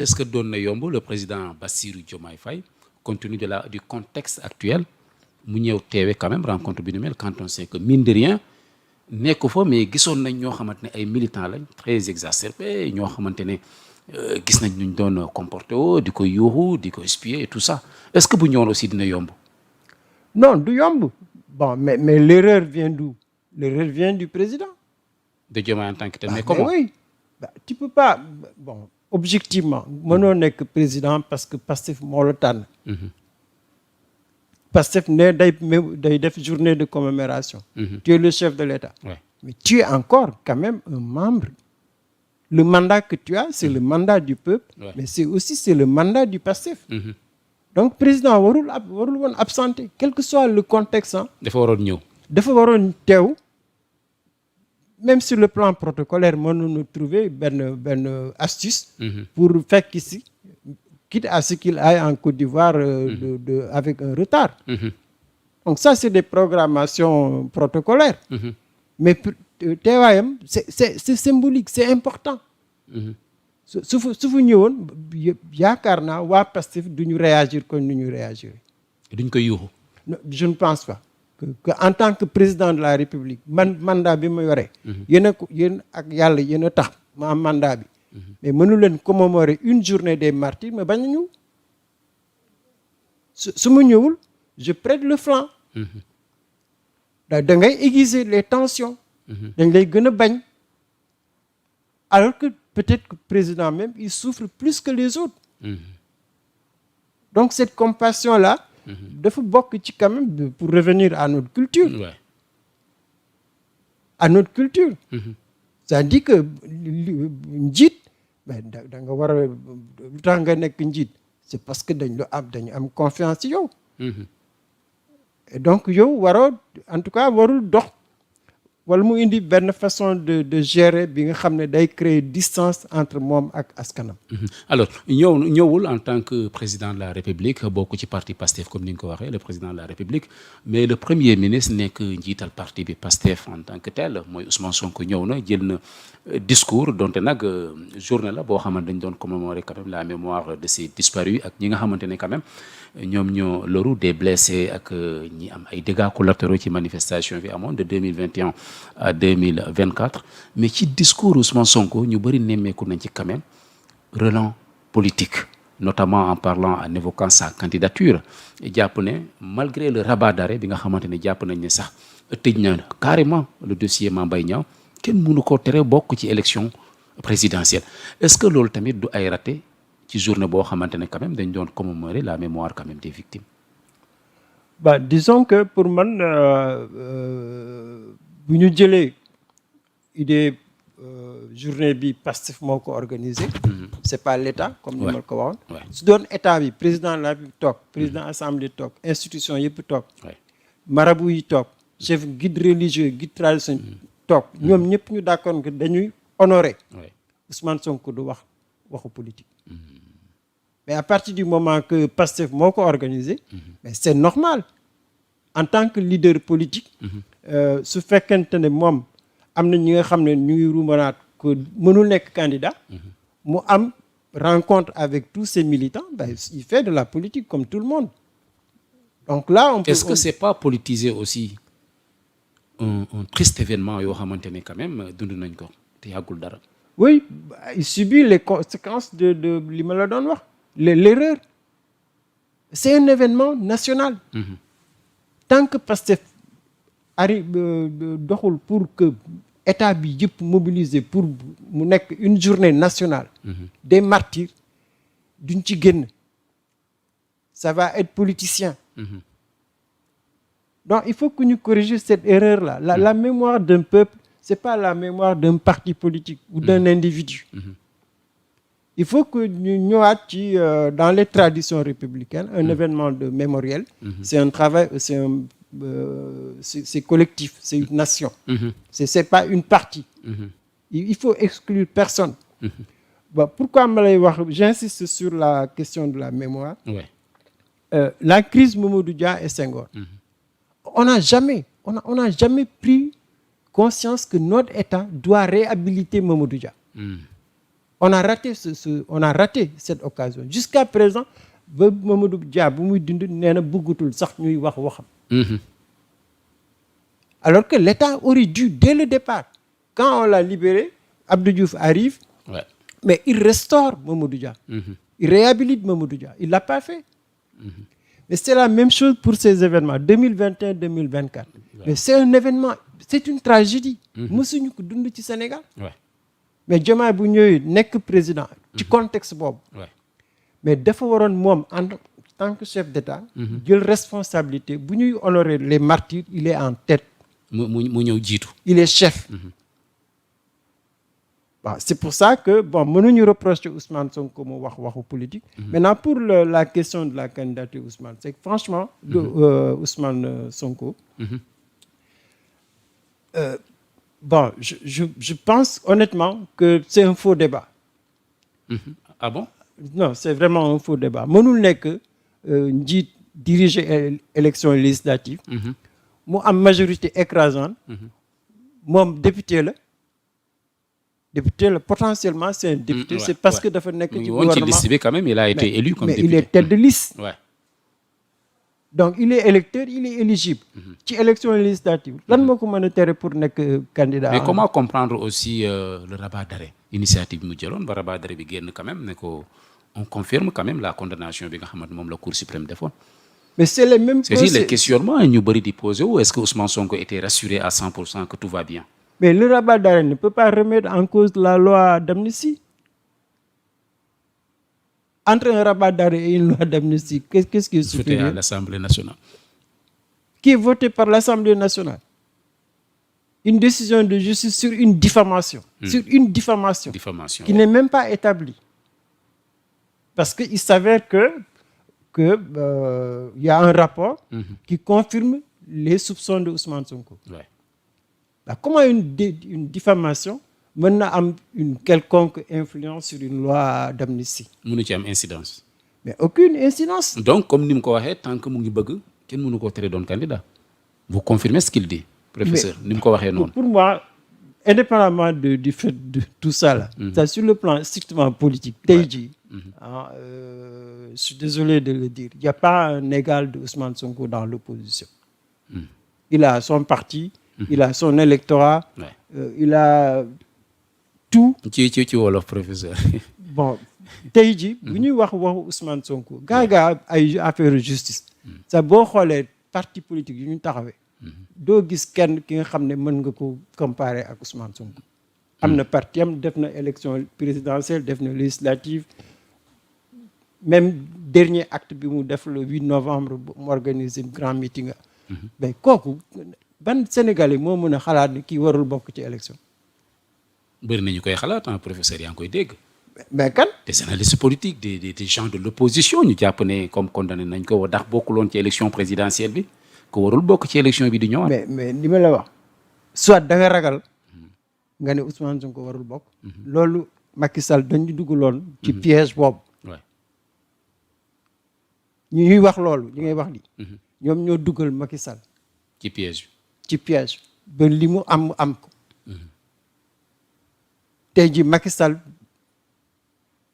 Est-ce que doon na yomb le président Bassirou Diomaye Faye compte tenu du contexte actuel mu ñëw teewe quand même rencontre bi nu mel quand on sait que mine de rien nekk fa mais gisoon nañ ñoo xamante ne ay militants lañ très exacerbés ñoo xamante ne gis nañ nuñ doon comporté woo di ko yuuxu di ko espier et tout ça est-ce que bu ñëwoon aussi dina yomb. Non du yomb bon mais l'erreur vient d'où? L'erreur vient du président. De Diomaye en tant que tel. Mais comment? Oui tu peux pas bon objectivement mënoo nekk président parce que Pastef moo la tànn. Pastef ne day def journée de commémoration. Tu es le chef de l'État. Mais tu es encore quand même un membre. Le mandat que tu as c'est le mandat du peuple. Mais c'est le mandat du Pastef. Donc président warul woon absenté quel que soit le contexte. dafa waroon ñëw. dafa waroon teew. Même sur le plan protocolaire mënuñu trouver benn astuce. pour fekk si quitte à ce qu'il aille en Côte d'Ivoire avec un retard. Donc ça c'est des programmations protocolaires. Mais teewaayam c'est symbolique c'est important. su fu ñëwoon yaakaar naa waa Pastef duñu réagir comme ni ñu réagir. duñ ko yuuxu. Je ne pense pas. que en tant que président de la République mandat bi ma yore. yéen ak yàlla yéen a tax ma am mandat bi. mais mënu leen commémorer une journée des martyrs mais bañ a ñëw su ma ñëwul je prête le flanc. da ngay aiguiser les tensions. dañ lay gën a bañ. alors que peut-être que président même il souffre plus que les autres. Donc cette compassion là. dafa bokk ci quand même pour revenir à notre culture. À notre culture. C'est-à-dire que njiit da nga war a lu tax nga nekk njiit c'est parce que dañu am confiance ci yow. Et donc yow waroo en tout cas warul dox wala mu indi benn façon de gérer bi nga xam ne day créer distance entre moom ak askanam. Alors ñëwul en tant que président de la République bokk ci parti Pastef comme ni nga ko waxee le président de la République mais le premier ministre nekk njiital parti bi Pastef en tant que tel mooy Ousmane Sonko ñëw na jël na discours donte nag journée la boo xamante dañ doon commémorer quand même la mémoire de ces disparus ak ñi nga xamante ne quand même ñoom ñoo loru des blessés ak ñi am ay dégâts collatéraux ci manifestation bi amoon de 2021 à 2024 mais ci discours Ousmane Sonko ñu bëri nemmeeku nañ ci quand même relent politique notamment en parlant en évoquant sa candidature jàpp ne malgré le rabat d'arrêt bi nga xamante ne jàpp nañ ne sax tëj na carrément le dossier Mame Mbaye Niang kenn mënu ko tere bokk ci élection présidentielle est-ce que loolu tamit du ay raté ci journée boo xamante ne quand même dañ doon commémorer la mémoire quand même des victimes. Disons que pour man bu ñu jëlee idée journée bi Pastef moo ko organisé. C'est pas l'État comme ni ma ko waxoon. su doon État bi président de la République toog président assemblée toog institution yëpp toog. marabout yi toog chef guide religieux guide traditionnel toog ñoom ñëpp ñu d'accord que dañuy honorer. Ousmane Sonko du waxu politique. Mais à partir du moment que Pastef moo ko organisé. mais c'est normal en tant que leader politique. su fekkente ne moom am na ñi nga xam ne ñu ngi ruumanaat que mënul nekk candidat. mu am rencontre avec tous ces militants il fait de la politique comme tout le monde. Donc là est-ce que c'est pas politiser aussi un triste événement yoo xamante ne quand même dund nañ ko te yàggul dara. Oui il subit les conséquences de li ma la doon wax l'erreur. C'est un événement national. Tant que Pastef doxul pour que état bi yëpp mobilisé pour mu nekk une journée nationale. Des martyrs duñ ci génn. Ça va être politicien. Donc il faut que ñu corriger cette erreur là. La mémoire d'un peuple c'est pas la mémoire d'un parti politique ou d'un individu. Il faut que ñu ñëwaat ci dans les traditions républicaines un événement de mémoriel. C'est un travail c'est collectif c'est une nation. C'est pas une partie. Il faut exclure personne. Pourquoi ma lay wax j'insiste sur la question de la mémoire. La crise Mamadou Dia et Senghor. On n'a jamais pris conscience que notre État doit réhabiliter Mamadou Dia. on a raté cette occasion jusqu'à présent ba Mamadou Dia bu muy dund nee na bëggatul sax ñuy wax waxam. Alors que l'État aurait dû dès le départ quand on l'a libéré Abdou Diouf arrive. Ouais. Mais il restaure Mamadou Dia. Il réhabilite Mamadou Dia. Il l'a pas fait. Mais c'est la même chose pour ces événements 2021 2024. Ouais. Mais c'est un événement, c'est une tragédie. mësuñu ko dund ci Sénégal. Ouais. Mais Diomaye bu ñëwee nekk président. ci contexte boobu. Ouais. Mais dafa waroon moom en tant que chef d'État. jël responsabilité bu ñuy honorer les martyrs il est en tête. mu ñëw jiitu. Il est chef. Bon, c'est pour ça que mënuñu reprocher Ousmane Sonko mu wax waxu politique. Maintenant pour la question de la candidature Ousmane c'est que franchement. Ousmane Sonko. Je pense honnêtement que c'est un faux débat. Ah bon? Non, c'est vraiment un faux débat. Mënul nekk njiit diriger élection législative. mu am majorité écrasante. moom député la. Potentiellement c'est un député. C'est parce que dafa nekk ci gouvernement. ci liste bi quand même il a été élu comme député. Mais il est tête de liste. Ouais. Donc il est électeur, il est éligible. ci élection législative lan moo ko mën a tere pour nekk candidat. Mais comment comprendre aussi le rabat d'arrêt initiative bi mu jëloon ba rabat d'arrêt bi génn quand même ne ko on confirme quand même la condamnation bi nga xamante moom la Cour suprême defoon. Mais c'est les mêmes. C'est les questionnements ñu bëri di poser wu est-ce que Ousmane Sonko était rassuré à 100% que tout va bien. Mais le rabat d'arrêt ne peut pas remettre en cause la loi d'amnistie. Entre un rabat d'arrêt et une loi d'amnistie, qu'est-ce qui est supérieur? Voté à l'Assemblée nationale. Qui est voté par l'Assemblée nationale. Une décision de justice sur une diffamation. Sur une diffamation. Qui n'est même pas établie. Parce qu'il s'avère que y a un rapport qui confirme les soupçons de Ousmane Sonko. Ouais. Comment une diffamation mën na am une quelconque influence sur une loi d'amnistie? mënu ci am incidence. Mais aucune incidence. Donc comme ni mu ko waxee tant que mu ngi bëgg kenn mënu koo tere doon candidat. Vous confirmez ce qu'il dit, professeur, ni mu ko waxee noonu. Pour moi, indépendamment du fait de tout ça là, ça sur le plan strictement politique, tey jii, je suis désolé de le dire, il n'y a pas un égal de Ousmane Sonko dans l'opposition. Il a son parti, il a son électorat, il a tout. ci wolof professeur. Bon tey jii bu ñuy waxu Ousmane Sonko gaa ay affaire justice. sa boo xoolee parti politique yu ñu taxawee. doo gis kenn ki nga xam ne mën nga ko comparer ak Ousmane Sonko. am na parti am def na élection présidentielle def na législative même dernier acte bi mu def le 8 novembre mu organiser grand meeting. mais kooku ban Sénégalais moo mën a xalaat ni kii warul bokk ci élection. bëri nañu koy xalaat professeur yaa ngi koy dégg. mais kan. des analystes politiques des gens de l'opposition ñu jàpp ne comme condamné nañ ko ndax bokkuloon ci élection présidentielle bi ko warul bokk ci élection bi di ñëwaat. mais li ma la wax soit da nga ragal nga ne Ousmane Sonko warul bokk. loolu Macky Sall dañu dugaloon ci piège boobu. ñu ñuy wax loolu li ngay wax li ñoom ñoo dugal Macky Sall. ci piège. ba li mu am ko. tey jii Macky Sall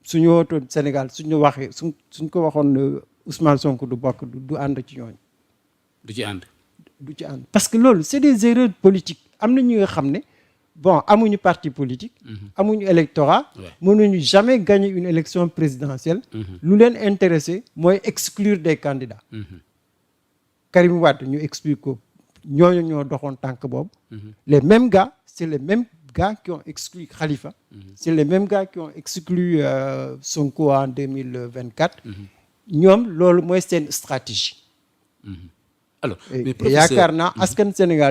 suñu wootoon Sénégal suñu waxee suñ ko waxoon Ousmane Sonko du bokk du ànd ci ñooñu. du ci ànd. parce que loolu c'est des erreurs politiques am na ñi nga xam ne bon amuñu parti politique. amuñu électorat. mënuñu jamais gagner une élection présidentielle. lu leen intéressé mooy exclure des candidats. Karim Wade ñu exclure ko ñooñu ñoo doxoon tànk boobu. les mêmes gars c'est les mêmes gars qui ont exclu Khalifa. C'est les mêmes gars qui ont exclu Sonko en 2024. ñoom loolu mooy seen stratégie. Alors mais professeur yaakaar naa askan Sénégal